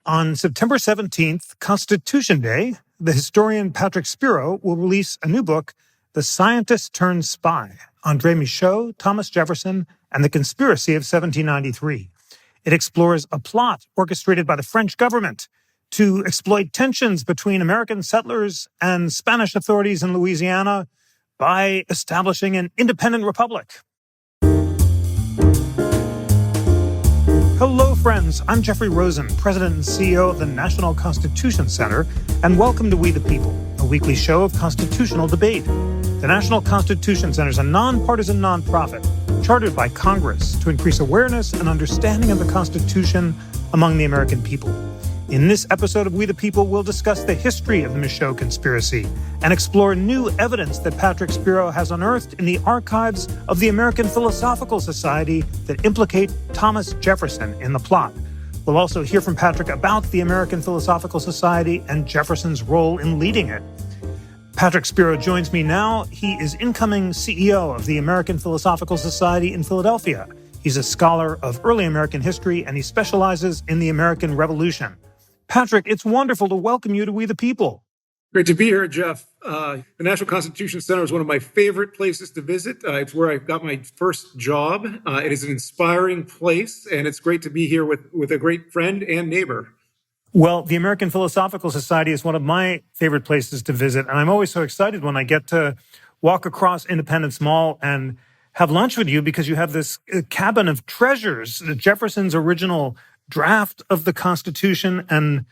On September 17th, Constitution Day, the historian Patrick Spiro will release a new book, The Scientist Turned Spy, André Michaux, Thomas Jefferson, and the Conspiracy of 1793. It explores a plot orchestrated by the French government to exploit tensions between American settlers and Spanish authorities in Louisiana by establishing an independent republic. Hello, friends. I'm Jeffrey Rosen, President and CEO of the National Constitution Center, and welcome to We the People, a weekly show of constitutional debate. The National Constitution Center is a nonpartisan nonprofit chartered by Congress to increase awareness and understanding of the Constitution among the American people. In this episode of We the People, we'll discuss the history of the Michaux conspiracy and explore new evidence that Patrick Spiro has unearthed in the archives of the American Philosophical Society that implicate Thomas Jefferson in the plot. We'll also hear from Patrick about the American Philosophical Society and Jefferson's role in leading it. Patrick Spiro joins me now. He is incoming CEO of the American Philosophical Society in Philadelphia. He's a scholar of early American history, and he specializes in the American Revolution. Patrick, it's wonderful to welcome you to We the People. Great to be here, Jeff. The National Constitution Center is one of my favorite places to visit. It's where I got my first job. It is an inspiring place, and it's great to be here with a great friend and neighbor. Well, the American Philosophical Society is one of my favorite places to visit, and I'm always so excited when I get to walk across Independence Mall and have lunch with you because you have this cabin of treasures, Jefferson's original draft of the Constitution and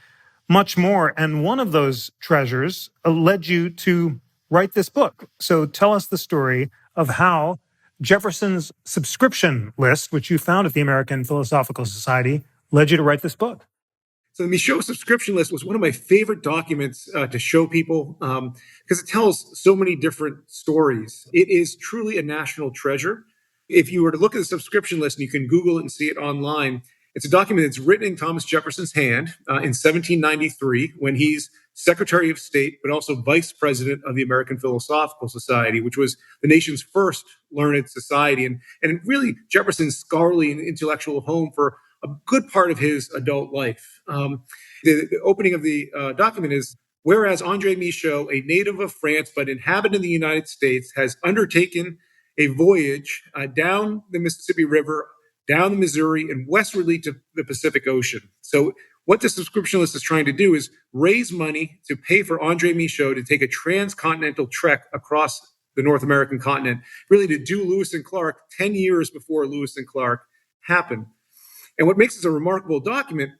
much more. And one of those treasures led you to write this book. So tell us the story of how Jefferson's subscription list, which you found at the American Philosophical Society, led you to write this book. So the Michaux subscription list was one of my favorite documents to show people because it tells so many different stories. It is truly a national treasure. If you were to look at the subscription list, and you can Google it and see it online, it's a document that's written in Thomas Jefferson's hand in 1793 when he's Secretary of State, but also Vice President of the American Philosophical Society, which was the nation's first learned society, and really Jefferson's scholarly and intellectual home for a good part of his adult life. The opening of the document is, whereas André Michaux, a native of France but inhabiting the United States, has undertaken a voyage down the Mississippi River, down the Missouri, and westwardly to the Pacific Ocean. So what the subscription list is trying to do is raise money to pay for André Michaux to take a transcontinental trek across the North American continent, really to do Lewis and Clark 10 years before Lewis and Clark happened. And what makes this a remarkable document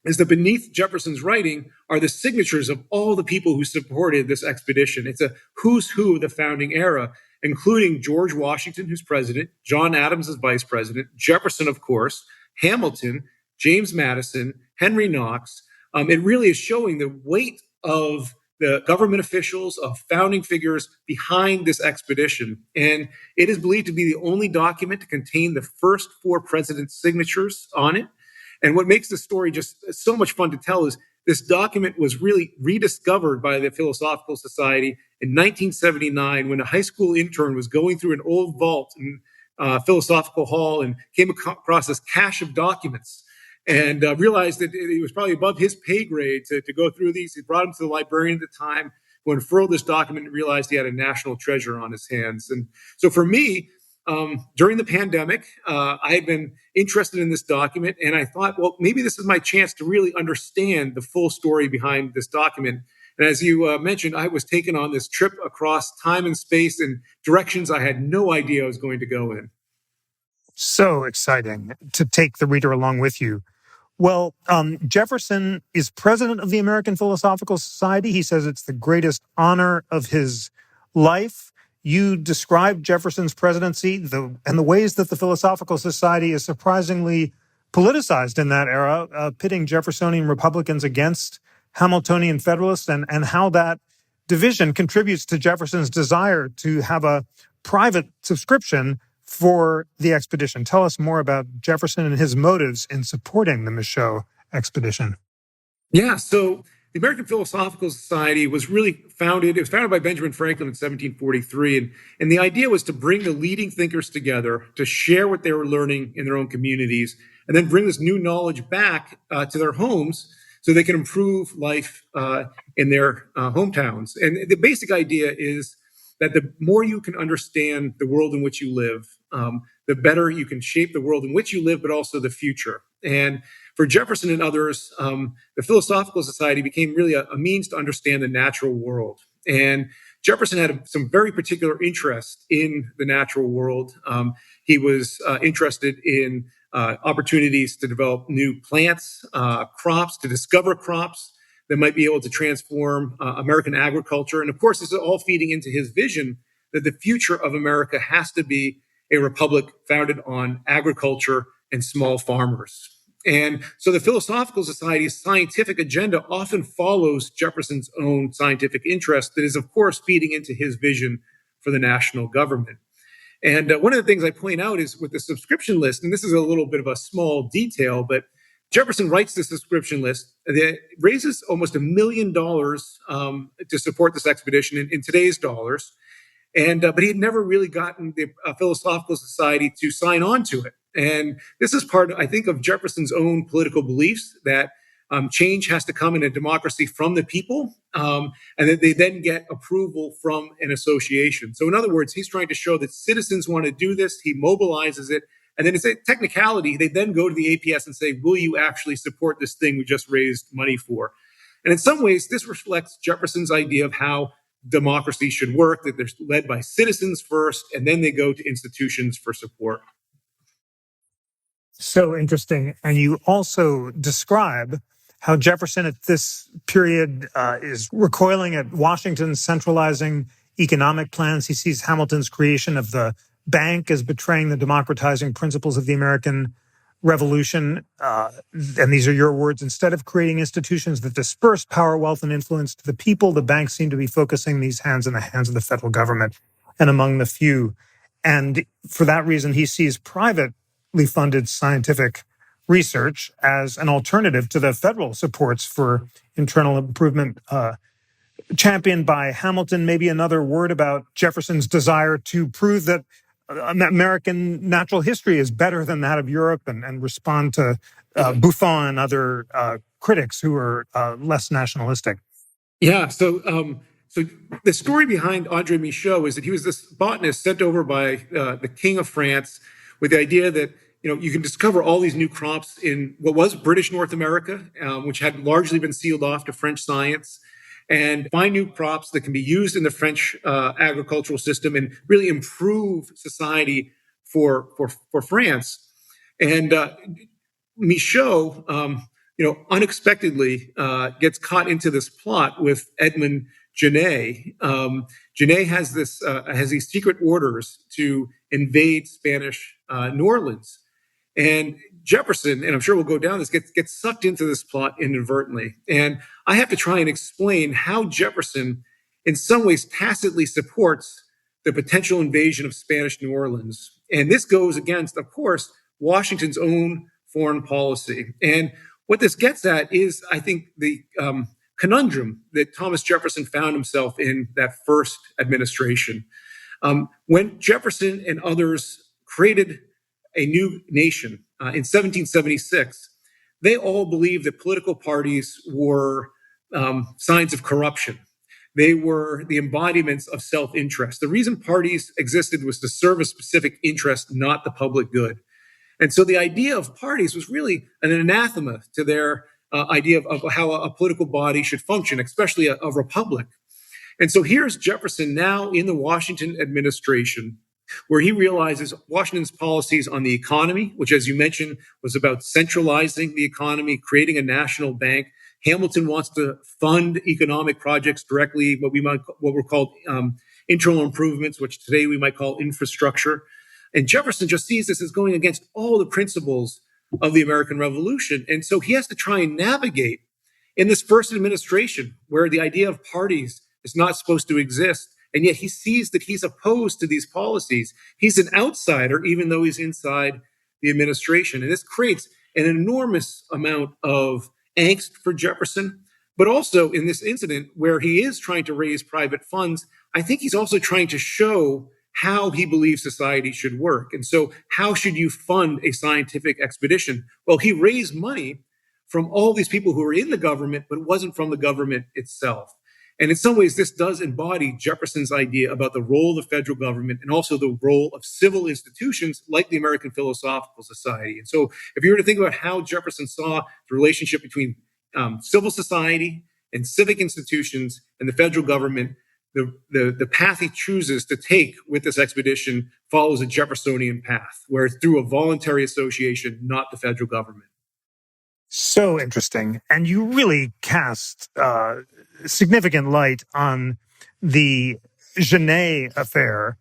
is that beneath Jefferson's writing are the signatures of all the people who supported this expedition. It's a who's who of the founding era, including George Washington, who's president, John Adams as vice president, Jefferson, of course, Hamilton, James Madison, Henry Knox. It really is showing the weight of the government officials, of founding figures behind this expedition. And it is believed to be the only document to contain the first four presidents' signatures on it. And what makes this story just so much fun to tell is this document was really rediscovered by the Philosophical Society in 1979 when a high school intern was going through an old vault in Philosophical Hall and came across this cache of documents and realized that it was probably above his pay grade to go through these. He brought him to the librarian at the time, who unfurled this document and realized he had a national treasure on his hands. And so for me, during the pandemic, I had been interested in this document, and I thought, well, maybe this is my chance to really understand the full story behind this document. And as you mentioned, I was taken on this trip across time and space in directions I had no idea I was going to go in. So exciting to take the reader along with you. Well, Jefferson is president of the American Philosophical Society. He says it's the greatest honor of his life. You described Jefferson's presidency and the ways that the Philosophical Society is surprisingly politicized in that era, pitting Jeffersonian Republicans against Hamiltonian Federalists, and how that division contributes to Jefferson's desire to have a private subscription for the expedition. Tell us more about Jefferson and his motives in supporting the Michaux expedition. Yeah, so the American Philosophical Society was founded by Benjamin Franklin in 1743. And the idea was to bring the leading thinkers together to share what they were learning in their own communities, and then bring this new knowledge back to their homes so they can improve life in their hometowns. And the basic idea is that the more you can understand the world in which you live, the better you can shape the world in which you live, but also the future. And for Jefferson and others, the Philosophical Society became really a means to understand the natural world. And Jefferson had some very particular interest in the natural world. He was interested in opportunities to develop new plants, crops, to discover crops that might be able to transform American agriculture. And of course, this is all feeding into his vision that the future of America has to be a republic founded on agriculture and small farmers. And so the Philosophical Society's scientific agenda often follows Jefferson's own scientific interest that is, of course, feeding into his vision for the national government. And one of the things I point out is with the subscription list, and this is a little bit of a small detail, but Jefferson writes the subscription list that raises almost $1 million to support this expedition in today's dollars. But he had never really gotten the Philosophical Society to sign on to it. And this is part, I think, of Jefferson's own political beliefs that change has to come in a democracy from the people, and that they then get approval from an association. So in other words, he's trying to show that citizens want to do this. He mobilizes it. And then it's a technicality. They then go to the APS and say, will you actually support this thing we just raised money for? And in some ways, this reflects Jefferson's idea of how democracy should work, that they're led by citizens first, and then they go to institutions for support. So interesting. And you also describe how Jefferson at this period is recoiling at Washington's centralizing economic plans. He sees Hamilton's creation of the bank as betraying the democratizing principles of the American Revolution. And these are your words. Instead of creating institutions that disperse power, wealth, and influence to the people, the banks seem to be focusing these hands in the hands of the federal government and among the few. And for that reason, he sees privately funded scientific research as an alternative to the federal supports for internal improvement championed by Hamilton. Maybe another word about Jefferson's desire to prove that American natural history is better than that of Europe and respond to Buffon and other critics who are less nationalistic. Yeah. So the story behind André Michaux is that he was this botanist sent over by the King of France with the idea that you can discover all these new crops in what was British North America, which had largely been sealed off to French science, and find new crops that can be used in the French agricultural system and really improve society for France. And Michaux, unexpectedly gets caught into this plot with Edmond Genet. Genet has these secret orders to invade Spanish New Orleans. And Jefferson, and I'm sure we'll go down this, gets sucked into this plot inadvertently. And I have to try and explain how Jefferson, in some ways, tacitly supports the potential invasion of Spanish New Orleans. And this goes against, of course, Washington's own foreign policy. And what this gets at is, I think, the conundrum that Thomas Jefferson found himself in that first administration. When Jefferson and others created a new nation in 1776, they all believed that political parties were signs of corruption. They were the embodiments of self-interest. The reason parties existed was to serve a specific interest, not the public good. And so the idea of parties was really an anathema to their idea of how a political body should function, especially a republic. And so here's Jefferson now in the Washington administration, where he realizes Washington's policies on the economy, which, as you mentioned, was about centralizing the economy, creating a national bank. Hamilton wants to fund economic projects directly, what were called internal improvements, which today we might call infrastructure. And Jefferson just sees this as going against all the principles of the American Revolution. And so he has to try and navigate in this first administration where the idea of parties is not supposed to exist. And yet he sees that he's opposed to these policies. He's an outsider, even though he's inside the administration. And this creates an enormous amount of angst for Jefferson. But also in this incident where he is trying to raise private funds, I think he's also trying to show how he believes society should work. And so, how should you fund a scientific expedition? Well, he raised money from all these people who were in the government, but it wasn't from the government itself. And in some ways, this does embody Jefferson's idea about the role of the federal government and also the role of civil institutions like the American Philosophical Society. And so, if you were to think about how Jefferson saw the relationship between civil society and civic institutions and the federal government, the path he chooses to take with this expedition follows a Jeffersonian path, where it's through a voluntary association, not the federal government. So interesting. And you really cast significant light on the Genet affair,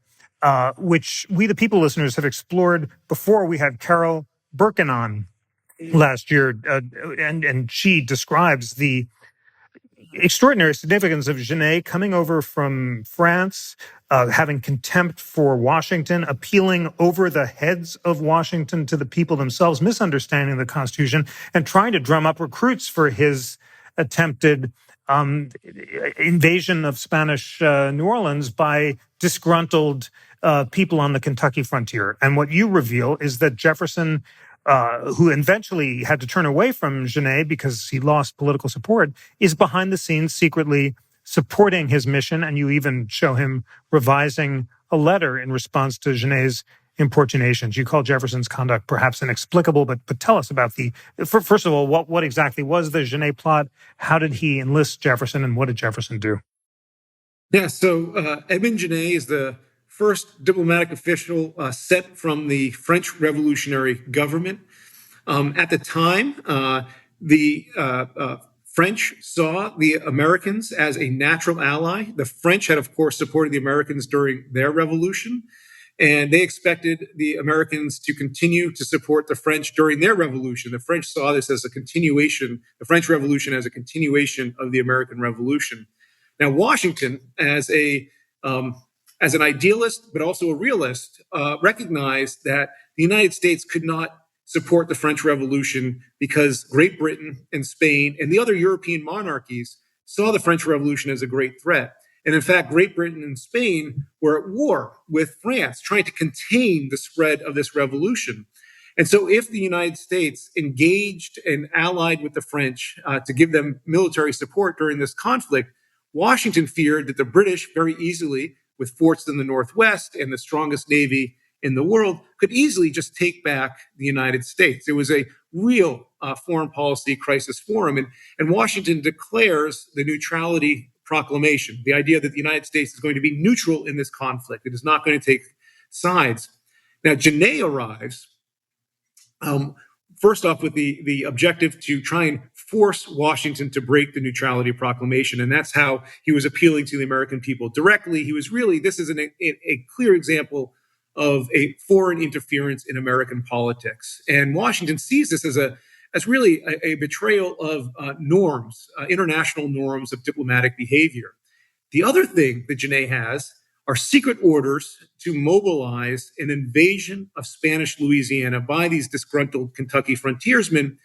which we, the people listeners, have explored before. We had Carol Birkin on last year, and she describes the extraordinary significance of Genet coming over from France, having contempt for Washington, appealing over the heads of Washington to the people themselves, misunderstanding the Constitution, and trying to drum up recruits for his attempted invasion of Spanish New Orleans by disgruntled people on the Kentucky frontier. And what you reveal is that Jefferson, who eventually had to turn away from Genet because he lost political support, is behind the scenes secretly supporting his mission. And you even show him revising a letter in response to Genet's importunations. You call Jefferson's conduct perhaps inexplicable, but tell us about first of all, what exactly was the Genet plot? How did he enlist Jefferson, and what did Jefferson do? Yeah, so Edmond Genet is the first diplomatic official sent from the French Revolutionary government. At the time, the French saw the Americans as a natural ally. The French had, of course, supported the Americans during their revolution, and they expected the Americans to continue to support the French during their revolution. The French saw this as a continuation, the French Revolution as a continuation of the American Revolution. Now, Washington, as an idealist, but also a realist, recognized that the United States could not support the French Revolution because Great Britain and Spain and the other European monarchies saw the French Revolution as a great threat. And in fact, Great Britain and Spain were at war with France, trying to contain the spread of this revolution. And so if the United States engaged and allied with the French to give them military support during this conflict, Washington feared that the British very easily, with forts in the Northwest and the strongest navy in the world, could easily just take back the United States. It was a real foreign policy crisis for him. And Washington declares the neutrality proclamation, the idea that the United States is going to be neutral in this conflict. It is not going to take sides. Now, Genet arrives, first off, with the objective to try and force Washington to break the neutrality proclamation. And that's how he was appealing to the American people directly. He was really, this is a clear example of a foreign interference in American politics. And Washington sees this as really a betrayal of norms, international norms of diplomatic behavior. The other thing that Genet has are secret orders to mobilize an invasion of Spanish Louisiana by these disgruntled Kentucky frontiersmen.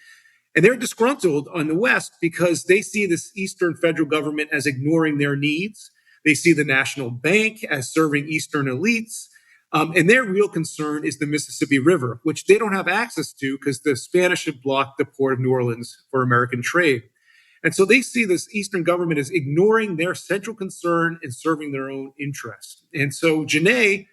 And they're disgruntled on the West because they see this Eastern federal government as ignoring their needs. They see the National Bank as serving Eastern elites. And their real concern is the Mississippi River, which they don't have access to because the Spanish have blocked the port of New Orleans for American trade. And so they see this Eastern government as ignoring their central concern and serving their own interest. And so Genet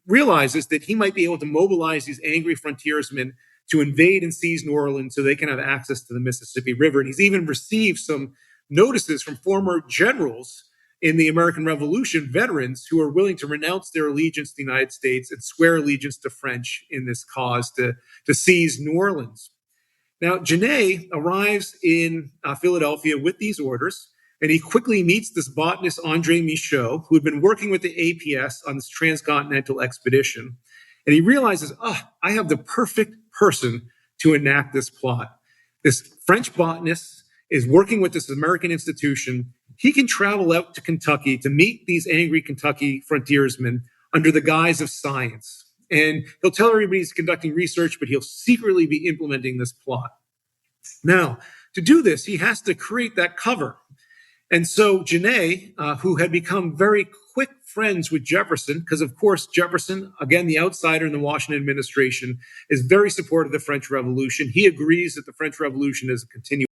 realizes that he might be able to mobilize these angry frontiersmen to invade and seize New Orleans so they can have access to the Mississippi River. And he's even received some notices from former generals in the American Revolution, veterans who are willing to renounce their allegiance to the United States and swear allegiance to French in this cause to seize New Orleans. Now, Genet arrives in Philadelphia with these orders, and he quickly meets this botanist, André Michaux, who had been working with the APS on this transcontinental expedition. And he realizes, I have the perfect person to enact this plot. This French botanist is working with this American institution. He can travel out to Kentucky to meet these angry Kentucky frontiersmen under the guise of science. And he'll tell everybody he's conducting research, but he'll secretly be implementing this plot. Now, to do this, he has to create that cover. And so Genet, who had become very quick friends with Jefferson, because of course Jefferson, again the outsider in the Washington administration, is very supportive of the French Revolution. He agrees that the French Revolution is a continuation